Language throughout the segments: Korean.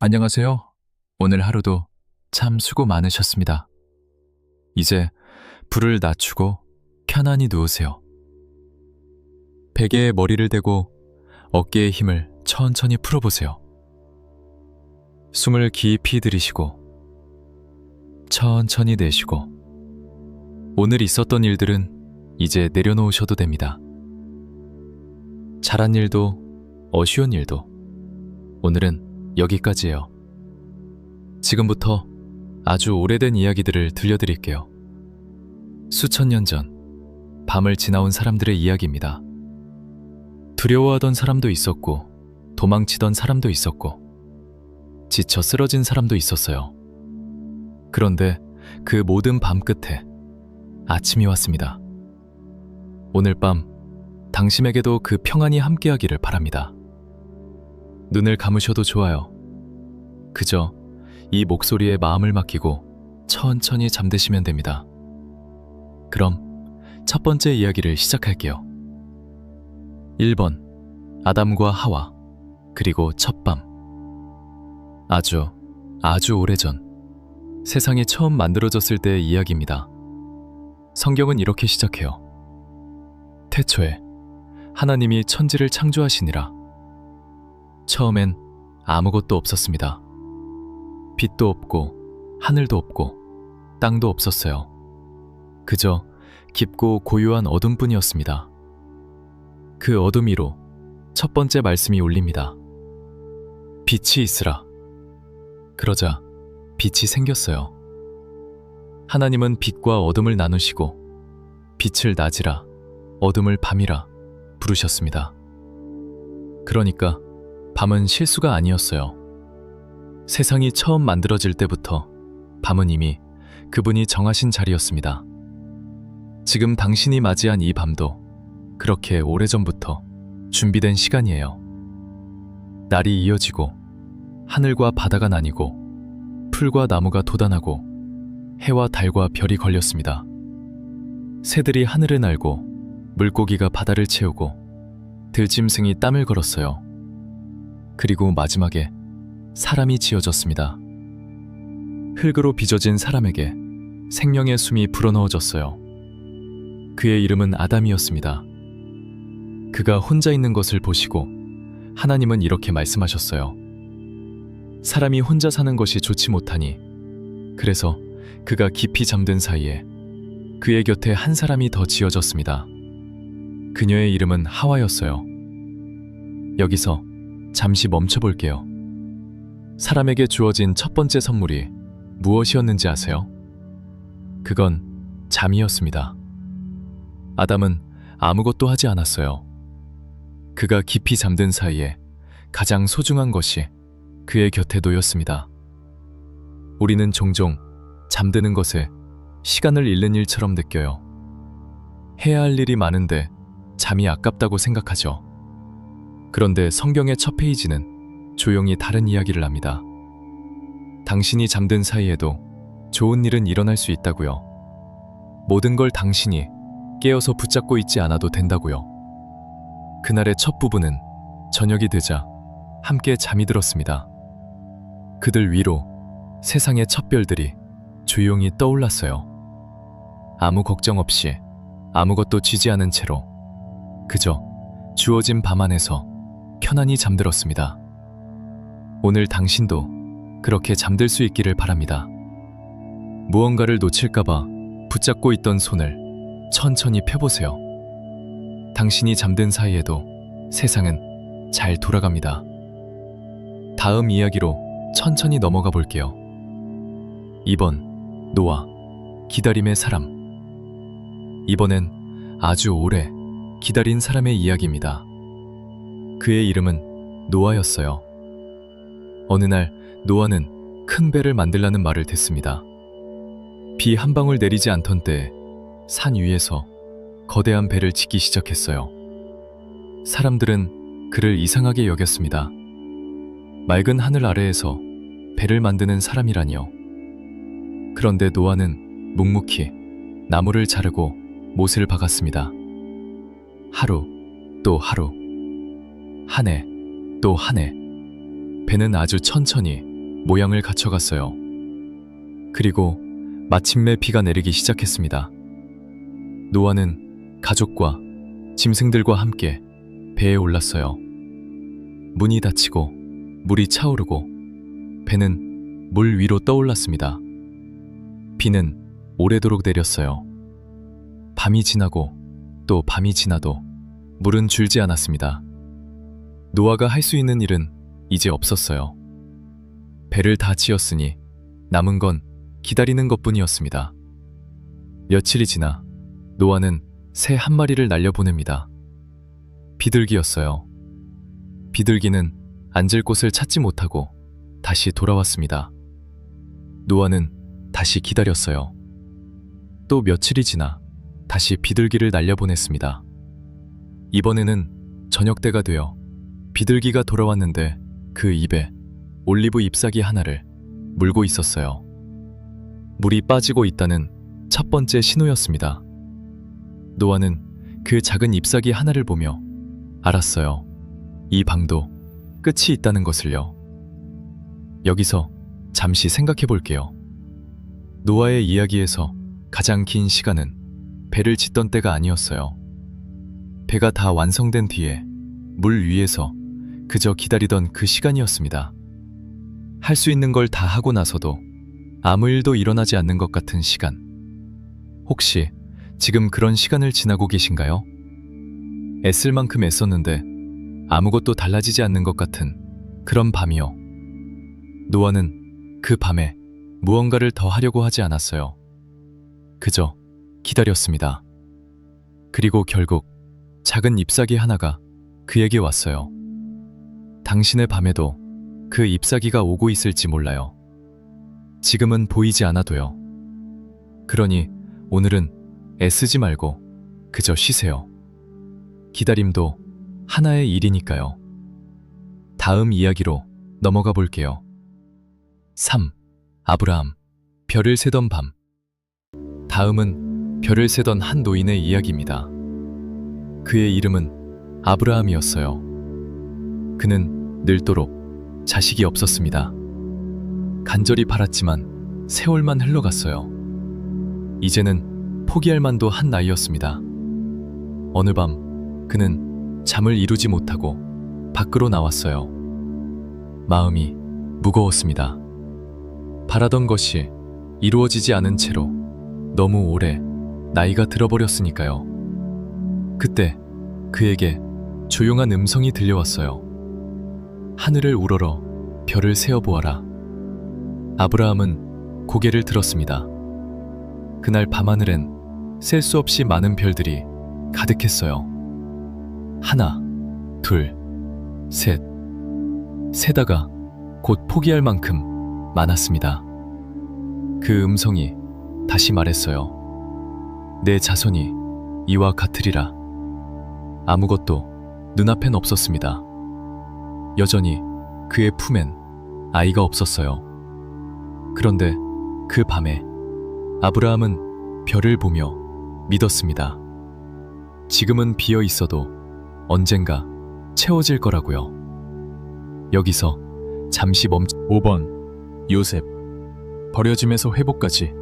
안녕하세요. 오늘 하루도 참 수고 많으셨습니다. 이제 불을 낮추고 편안히 누우세요. 베개에 머리를 대고 어깨의 힘을 천천히 풀어보세요. 숨을 깊이 들이쉬고 천천히 내쉬고 오늘 있었던 일들은 이제 내려놓으셔도 됩니다. 잘한 일도 어쉬운 일도 오늘은 여기까지예요. 지금부터 아주 오래된 이야기들을 들려드릴게요. 수천 년 전 밤을 지나온 사람들의 이야기입니다. 두려워하던 사람도 있었고 도망치던 사람도 있었고 지쳐 쓰러진 사람도 있었어요. 그런데 그 모든 밤 끝에 아침이 왔습니다. 오늘 밤 당신에게도 그 평안이 함께하기를 바랍니다. 눈을 감으셔도 좋아요. 그저 이 목소리에 마음을 맡기고 천천히 잠드시면 됩니다. 그럼 첫 번째 이야기를 시작할게요. 1번 아담과 하와 그리고 첫밤. 아주 오래전 세상이 처음 만들어졌을 때의 이야기입니다. 성경은 이렇게 시작해요. 태초에 하나님이 천지를 창조하시니라. 처음엔 아무것도 없었습니다. 빛도 없고 하늘도 없고 땅도 없었어요. 그저 깊고 고요한 어둠뿐이었습니다. 그 어둠 위로 첫 번째 말씀이 울립니다. 빛이 있으라. 그러자 빛이 생겼어요. 하나님은 빛과 어둠을 나누시고 빛을 낮이라 어둠을 밤이라 부르셨습니다. 그러니까 밤은 실수가 아니었어요. 세상이 처음 만들어질 때부터 밤은 이미 그분이 정하신 자리였습니다. 지금 당신이 맞이한 이 밤도 그렇게 오래전부터 준비된 시간이에요. 날이 이어지고 하늘과 바다가 나뉘고 풀과 나무가 돋아나고 해와 달과 별이 걸렸습니다. 새들이 하늘을 날고 물고기가 바다를 채우고 들짐승이 땀을 걸었어요. 그리고 마지막에 사람이 지어졌습니다. 흙으로 빚어진 사람에게 생명의 숨이 불어넣어졌어요. 그의 이름은 아담이었습니다. 그가 혼자 있는 것을 보시고 하나님은 이렇게 말씀하셨어요. 사람이 혼자 사는 것이 좋지 못하니 그래서 그가 깊이 잠든 사이에 그의 곁에 한 사람이 더 지어졌습니다. 그녀의 이름은 하와였어요. 여기서 잠시 멈춰볼게요. 사람에게 주어진 첫 번째 선물이 무엇이었는지 아세요? 그건 잠이었습니다. 아담은 아무것도 하지 않았어요. 그가 깊이 잠든 사이에 가장 소중한 것이 그의 곁에 놓였습니다. 우리는 종종 잠드는 것을 시간을 잃는 일처럼 느껴요. 해야 할 일이 많은데 잠이 아깝다고 생각하죠. 그런데 성경의 첫 페이지는 조용히 다른 이야기를 합니다. 당신이 잠든 사이에도 좋은 일은 일어날 수 있다고요. 모든 걸 당신이 깨어서 붙잡고 있지 않아도 된다고요. 그날의 첫 부부는 저녁이 되자 함께 잠이 들었습니다. 그들 위로 세상의 첫 별들이 조용히 떠올랐어요. 아무 걱정 없이 아무것도 쥐지 않은 채로 그저 주어진 밤 안에서 편안히 잠들었습니다. 오늘 당신도 그렇게 잠들 수 있기를 바랍니다. 무언가를 놓칠까봐 붙잡고 있던 손을 천천히 펴보세요. 당신이 잠든 사이에도 세상은 잘 돌아갑니다. 다음 이야기로 천천히 넘어가 볼게요. 2번 노아, 기다림의 사람. 이번엔 아주 오래 기다린 사람의 이야기입니다. 그의 이름은 노아였어요. 어느 날 노아는 큰 배를 만들라는 말을 듣습니다. 비 한 방울 내리지 않던 때에 산 위에서 거대한 배를 짓기 시작했어요. 사람들은 그를 이상하게 여겼습니다. 맑은 하늘 아래에서 배를 만드는 사람이라니요. 그런데 노아는 묵묵히 나무를 자르고 못을 박았습니다. 하루 또 하루, 한 해 또 한 해, 배는 아주 천천히 모양을 갖춰갔어요. 그리고 마침내 비가 내리기 시작했습니다. 노아는 가족과 짐승들과 함께 배에 올랐어요. 문이 닫히고 물이 차오르고 배는 물 위로 떠올랐습니다. 비는 오래도록 내렸어요. 밤이 지나고 또 밤이 지나도 물은 줄지 않았습니다. 노아가 할 수 있는 일은 이제 없었어요. 배를 다 지었으니 남은 건 기다리는 것뿐이었습니다. 며칠이 지나 노아는 새 한 마리를 날려보냅니다. 비둘기였어요. 비둘기는 앉을 곳을 찾지 못하고 다시 돌아왔습니다. 노아는 다시 기다렸어요. 또 며칠이 지나 다시 비둘기를 날려보냈습니다. 이번에는 저녁 때가 되어 비둘기가 돌아왔는데 그 입에 올리브 잎사귀 하나를 물고 있었어요. 물이 빠지고 있다는 첫 번째 신호였습니다. 노아는 그 작은 잎사귀 하나를 보며 알았어요. 이 방도 끝이 있다는 것을요. 여기서 잠시 생각해 볼게요. 노아의 이야기에서 가장 긴 시간은 배를 짓던 때가 아니었어요. 배가 다 완성된 뒤에 물 위에서 그저 기다리던 그 시간이었습니다. 할 수 있는 걸 다 하고 나서도 아무 일도 일어나지 않는 것 같은 시간. 혹시 지금 그런 시간을 지나고 계신가요? 애쓸 만큼 애썼는데 아무것도 달라지지 않는 것 같은 그런 밤이요. 노아는 그 밤에 무언가를 더 하려고 하지 않았어요. 그저 기다렸습니다. 그리고 결국 작은 잎사귀 하나가 그에게 왔어요. 당신의 밤에도 그 잎사귀가 오고 있을지 몰라요. 지금은 보이지 않아도요. 그러니 오늘은 애쓰지 말고 그저 쉬세요. 기다림도 하나의 일이니까요. 다음 이야기로 넘어가 볼게요. 3. 아브라함, 별을 세던 밤. 다음은 별을 세던 한 노인의 이야기입니다. 그의 이름은 아브라함이었어요. 그는 늙도록 자식이 없었습니다. 간절히 바랐지만 세월만 흘러갔어요. 이제는 포기할 만도 한 나이였습니다. 어느 밤 그는 잠을 이루지 못하고 밖으로 나왔어요. 마음이 무거웠습니다. 바라던 것이 이루어지지 않은 채로 너무 오래 나이가 들어버렸으니까요. 그때 그에게 조용한 음성이 들려왔어요. 하늘을 우러러 별을 세어보아라. 아브라함은 고개를 들었습니다. 그날 밤하늘엔 셀 수 없이 많은 별들이 가득했어요. 하나, 둘, 셋. 세다가 곧 포기할 만큼 많았습니다. 그 음성이 다시 말했어요. 내 자손이 이와 같으리라. 아무것도 눈앞엔 없었습니다. 여전히 그의 품엔 아이가 없었어요. 그런데 그 밤에 아브라함은 별을 보며 믿었습니다. 지금은 비어 있어도 언젠가 채워질 거라고요. 여기서 잠시 5번 요셉, 버려짐에서 회복까지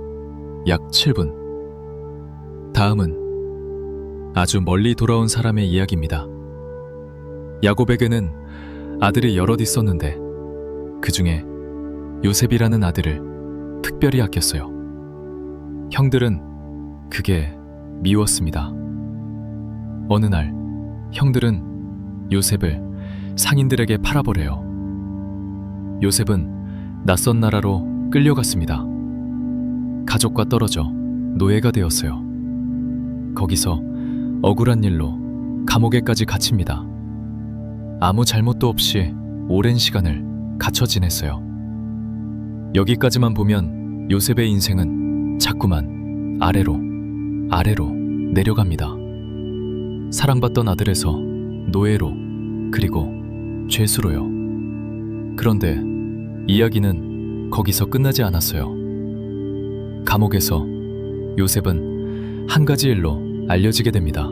약 7분. 다음은 아주 멀리 돌아온 사람의 이야기입니다. 야곱에게는 아들이 여럿 있었는데 그 중에 요셉이라는 아들을 특별히 아꼈어요. 형들은 그게 미웠습니다. 어느 날 형들은 요셉을 상인들에게 팔아버려요. 요셉은 낯선 나라로 끌려갔습니다. 가족과 떨어져 노예가 되었어요. 거기서 억울한 일로 감옥에까지 갇힙니다. 아무 잘못도 없이 오랜 시간을 갇혀 지냈어요. 여기까지만 보면 요셉의 인생은 자꾸만 아래로 내려갑니다. 사랑받던 아들에서 노예로, 그리고 죄수로요. 그런데 이야기는 거기서 끝나지 않았어요. 감옥에서 요셉은 한 가지 일로 알려지게 됩니다.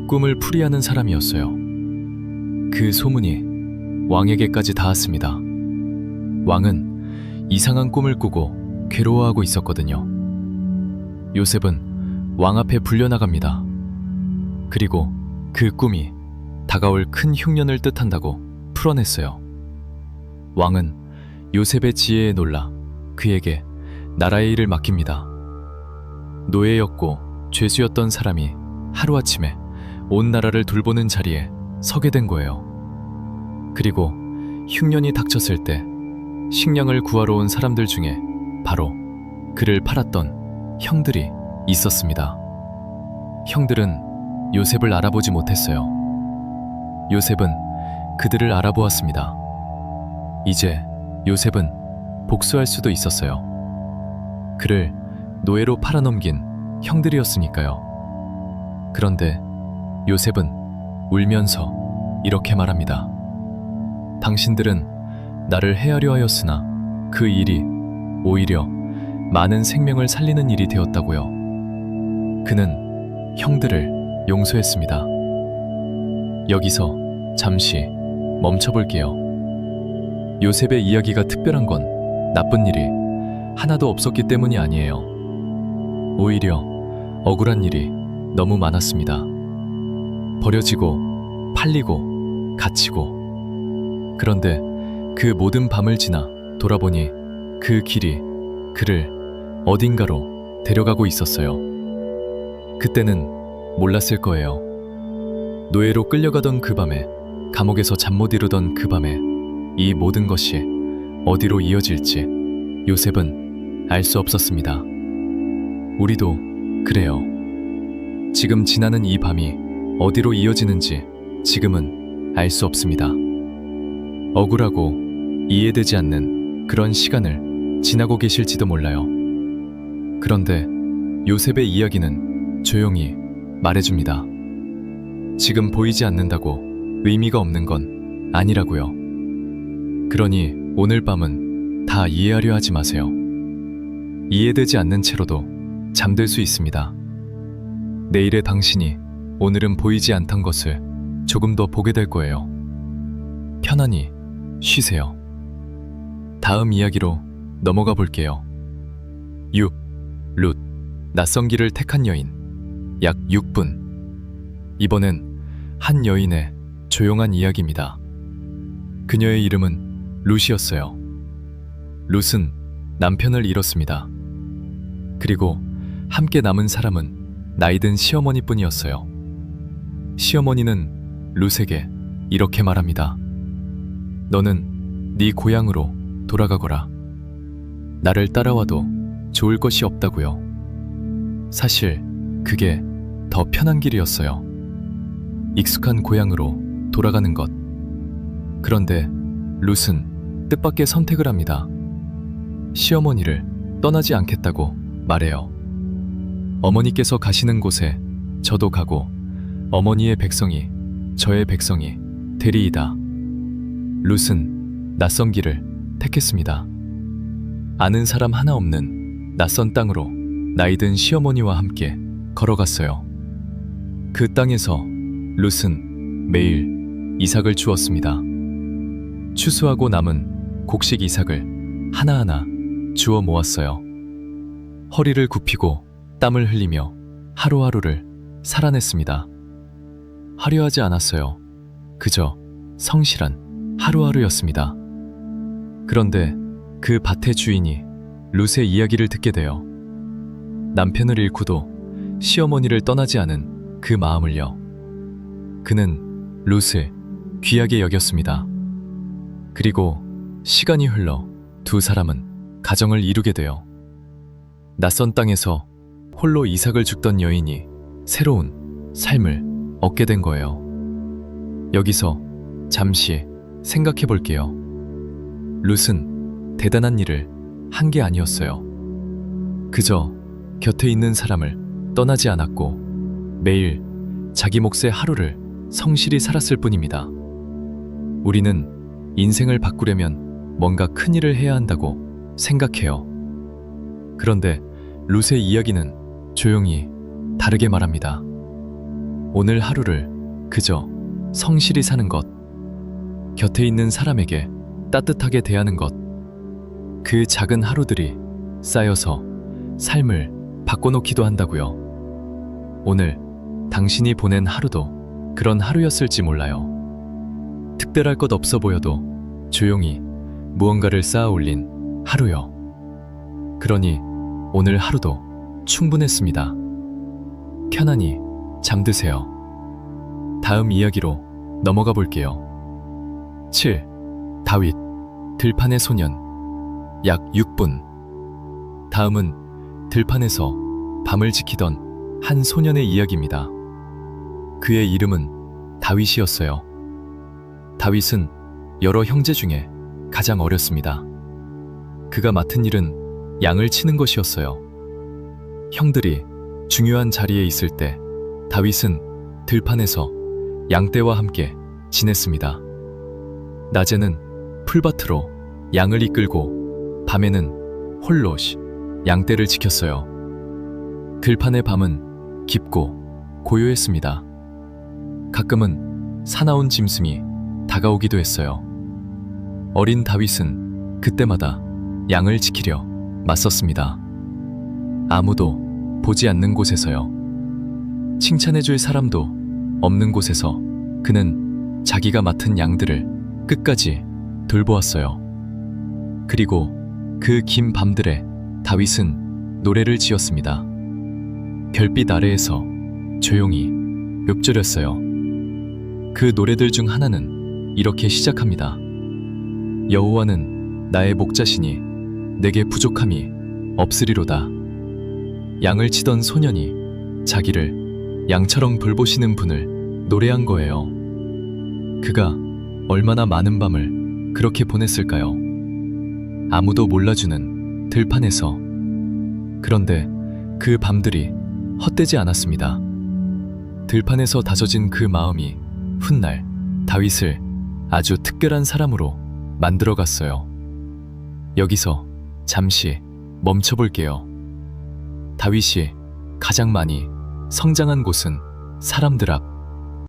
꿈을 풀이하는 사람이었어요. 그 소문이 왕에게까지 닿았습니다. 왕은 이상한 꿈을 꾸고 괴로워하고 있었거든요. 요셉은 왕 앞에 불려나갑니다. 그리고 그 꿈이 다가올 큰 흉년을 뜻한다고 풀어냈어요. 왕은 요셉의 지혜에 놀라 그에게 나라의 일을 맡깁니다. 노예였고 죄수였던 사람이 하루아침에 온 나라를 돌보는 자리에 서게 된 거예요. 그리고 흉년이 닥쳤을 때 식량을 구하러 온 사람들 중에 바로 그를 팔았던 형들이 있었습니다. 형들은 요셉을 알아보지 못했어요. 요셉은 그들을 알아보았습니다. 이제 요셉은 복수할 수도 있었어요. 그를 노예로 팔아넘긴 형들이었으니까요. 그런데 요셉은 울면서 이렇게 말합니다. 당신들은 나를 해하려 하였으나 그 일이 오히려 많은 생명을 살리는 일이 되었다고요. 그는 형들을 용서했습니다. 여기서 잠시 멈춰볼게요. 요셉의 이야기가 특별한 건 나쁜 일이 하나도 없었기 때문이 아니에요. 오히려 억울한 일이 너무 많았습니다. 버려지고 팔리고 갇히고. 그런데 그 모든 밤을 지나 돌아보니 그 길이 그를 어딘가로 데려가고 있었어요. 그때는 몰랐을 거예요. 노예로 끌려가던 그 밤에, 감옥에서 잠 못 이루던 그 밤에 이 모든 것이 어디로 이어질지 요셉은 알 수 없었습니다. 우리도 그래요. 지금 지나는 이 밤이 어디로 이어지는지 지금은 알 수 없습니다. 억울하고 이해되지 않는 그런 시간을 지나고 계실지도 몰라요. 그런데 요셉의 이야기는 조용히 말해줍니다. 지금 보이지 않는다고 의미가 없는 건 아니라고요. 그러니 오늘 밤은 다 이해하려 하지 마세요. 이해되지 않는 채로도 잠들 수 있습니다. 내일의 당신이 오늘은 보이지 않던 것을 조금 더 보게 될 거예요. 편안히 쉬세요. 다음 이야기로 넘어가 볼게요. 6. 룻, 낯선 길을 택한 여인. 약 6분. 이번엔 한 여인의 조용한 이야기입니다. 그녀의 이름은 룻이었어요. 룻은 남편을 잃었습니다. 그리고 함께 남은 사람은 나이든 시어머니뿐이었어요. 시어머니는 룻에게 이렇게 말합니다. 너는 네 고향으로 돌아가거라. 나를 따라와도 좋을 것이 없다고요. 사실 그게 더 편한 길이었어요. 익숙한 고향으로 돌아가는 것. 그런데 룻은 뜻밖의 선택을 합니다. 시어머니를 떠나지 않겠다고 말해요. 어머니께서 가시는 곳에 저도 가고 어머니의 백성이 저의 백성이 되리이다. 룻은 낯선 길을 택했습니다. 아는 사람 하나 없는 낯선 땅으로 나이든 시어머니와 함께 걸어갔어요. 그 땅에서 룻은 매일 이삭을 주었습니다. 추수하고 남은 곡식 이삭을 하나하나 주워 모았어요. 허리를 굽히고 땀을 흘리며 하루하루를 살아냈습니다. 화려하지 않았어요. 그저 성실한 하루하루였습니다. 그런데 그 밭의 주인이 룻의 이야기를 듣게 돼요. 남편을 잃고도 시어머니를 떠나지 않은 그 마음을요. 그는 룻을 귀하게 여겼습니다. 그리고 시간이 흘러 두 사람은 가정을 이루게 돼요. 낯선 땅에서 홀로 이삭을 죽던 여인이 새로운 삶을 얻게 된 거예요. 여기서 잠시 생각해 볼게요. 룻은 대단한 일을 한 게 아니었어요. 그저 곁에 있는 사람을 떠나지 않았고 매일 자기 몫의 하루를 성실히 살았을 뿐입니다. 우리는 인생을 바꾸려면 뭔가 큰 일을 해야 한다고 생각해요. 그런데 룻의 이야기는 조용히 다르게 말합니다. 오늘 하루를 그저 성실히 사는 것, 곁에 있는 사람에게 따뜻하게 대하는 것, 그 작은 하루들이 쌓여서 삶을 바꿔놓기도 한다고요. 오늘 당신이 보낸 하루도 그런 하루였을지 몰라요. 특별할 것 없어 보여도 조용히 무언가를 쌓아 올린 하루요. 그러니 오늘 하루도 충분했습니다. 편안히 잠드세요. 다음 이야기로 넘어가 볼게요. 7. 다윗, 들판의 소년. 약 6분. 다음은 들판에서 밤을 지키던 한 소년의 이야기입니다. 그의 이름은 다윗이었어요. 다윗은 여러 형제 중에 가장 어렸습니다. 그가 맡은 일은 양을 치는 것이었어요. 형들이 중요한 자리에 있을 때 다윗은 들판에서 양떼와 함께 지냈습니다. 낮에는 풀밭으로 양을 이끌고 밤에는 홀로 양떼를 지켰어요. 들판의 밤은 깊고 고요했습니다. 가끔은 사나운 짐승이 다가오기도 했어요. 어린 다윗은 그때마다 양을 지키려 맞섰습니다. 아무도 보지 않는 곳에서요. 칭찬해줄 사람도 없는 곳에서 그는 자기가 맡은 양들을 끝까지 돌보았어요. 그리고 그 긴 밤들에 다윗은 노래를 지었습니다. 별빛 아래에서 조용히 읊조렸어요. 그 노래들 중 하나는 이렇게 시작합니다. 여호와는 나의 목자시니 내게 부족함이 없으리로다. 양을 치던 소년이 자기를 양처럼 돌보시는 분을 노래한 거예요. 그가 얼마나 많은 밤을 그렇게 보냈을까요? 아무도 몰라주는 들판에서. 그런데 그 밤들이 헛되지 않았습니다. 들판에서 다져진 그 마음이 훗날 다윗을 아주 특별한 사람으로 만들어갔어요. 여기서 잠시 멈춰볼게요. 다윗이 가장 많이 성장한 곳은 사람들 앞